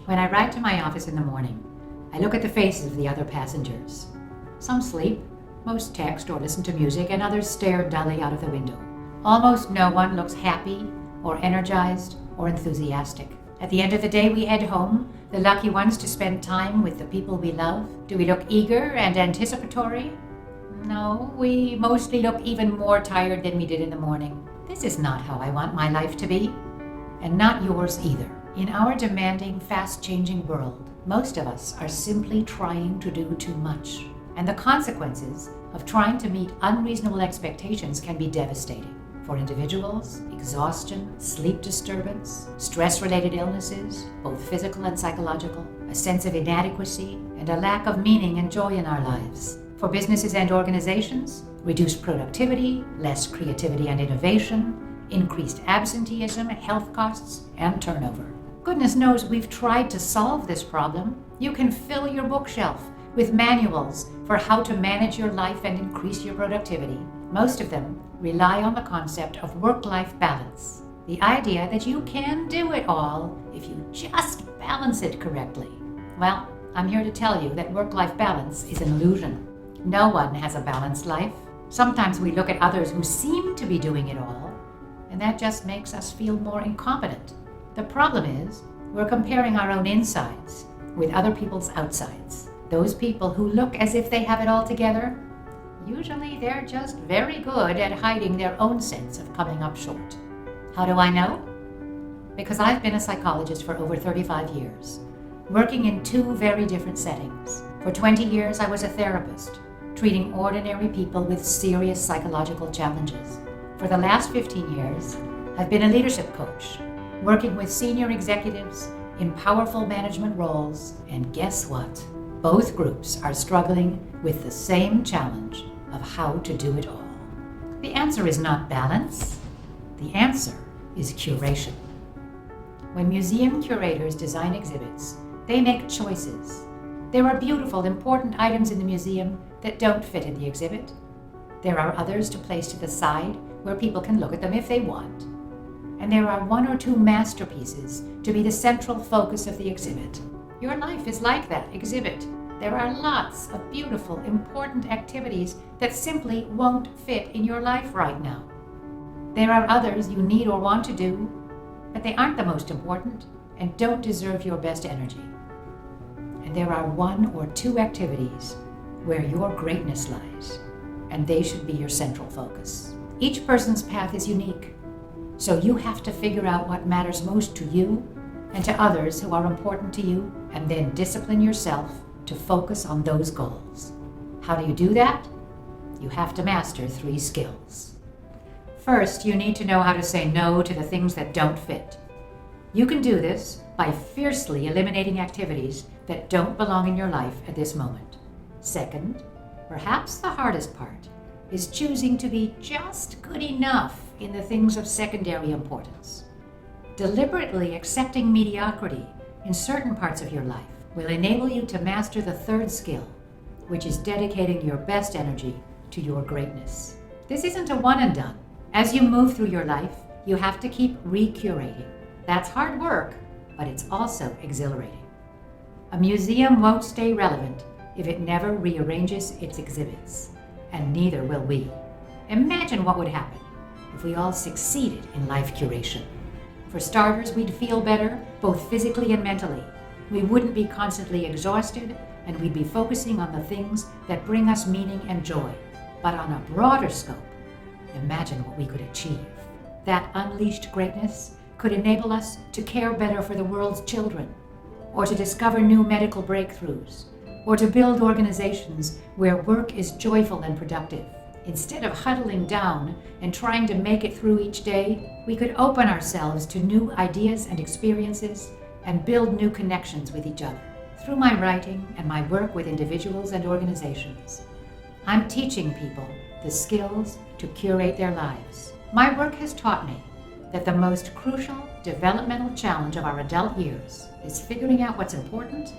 When I ride to my office in the morning, I look at the faces of the other passengers. Some sleep, most text or listen to music, and others stare dully out of the window. Almost no one looks happy or energized or enthusiastic. At the end of the day, we head home, the lucky ones to spend time with the people we love. Do we look eager and anticipatory? No, we mostly look even more tired than we did in the morning. This is not how I want my life to be, and not yours either. In our demanding, fast-changing world, most of us are simply trying to do too much, and the consequences of trying to meet unreasonable expectations can be devastating. For individuals, exhaustion, sleep disturbance, stress-related illnesses, both physical and psychological, a sense of inadequacy, and a lack of meaning and joy in our lives. For businesses and organizations, reduced productivity, less creativity and innovation, increased absenteeism, health costs, and turnover. Goodness knows we've tried to solve this problem. You can fill your bookshelf with manuals for how to manage your life and increase your productivity. Most of them rely on the concept of work-life balance, the idea that you can do it all if you just balance it correctly. Well, I'm here to tell you that work-life balance is an illusion. No one has a balanced life. Sometimes we look at others who seem to be doing it all, and that just makes us feel more incompetent. The problem is, we're comparing our own insides with other people's outsides. Those people who look as if they have it all together, usually they're just very good at hiding their own sense of coming up short. How do I know? Because I've been a psychologist for over 35 years, working in two very different settings. For 20 years, I was a therapist, treating ordinary people with serious psychological challenges. For the last 15 years, I've been a leadership coach, working with senior executives in powerful management roles, and guess what? Both groups are struggling with the same challenge of how to do it all. The answer is not balance. The answer is curation. When museum curators design exhibits, they make choices. There are beautiful, important items in the museum that don't fit in the exhibit. There are others to place to the side where people can look at them if they want. And there are one or two masterpieces to be the central focus of the exhibit. Your life is like that exhibit. There are lots of beautiful, important activities that simply won't fit in your life right now. There are others you need or want to do, but they aren't the most important and don't deserve your best energy. And there are one or two activities where your greatness lies, and they should be your central focus. Each person's path is unique, so you have to figure out what matters most to you and to others who are important to you, and then discipline yourself to focus on those goals. How do you do that? You have to master 3 skills. First, you need to know how to say no to the things that don't fit. You can do this by fiercely eliminating activities that don't belong in your life at this moment. Second, perhaps the hardest part is choosing to be just good enough in the things of secondary importance. Deliberately accepting mediocrity in certain parts of your life will enable you to master the 3rd skill, which is dedicating your best energy to your greatness. This isn't a one and done. As you move through your life, you have to keep recurating. That's hard work, but it's also exhilarating. A museum won't stay relevant if it never rearranges its exhibits, and neither will we. Imagine what would happen if we all succeeded in life curation. For starters, we'd feel better, both physically and mentally. We wouldn't be constantly exhausted, and we'd be focusing on the things that bring us meaning and joy. But on a broader scope, imagine what we could achieve. That unleashed greatness could enable us to care better for the world's children, or to discover new medical breakthroughs, or to build organizations where work is joyful and productive. Instead of huddling down and trying to make it through each day, we could open ourselves to new ideas and experiences and build new connections with each other. Through my writing and my work with individuals and organizations, I'm teaching people the skills to curate their lives. My work has taught me that the most crucial developmental challenge of our adult years is figuring out what's important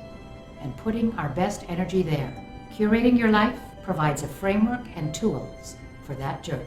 and putting our best energy there. Curating your life provides a framework and tools for that journey.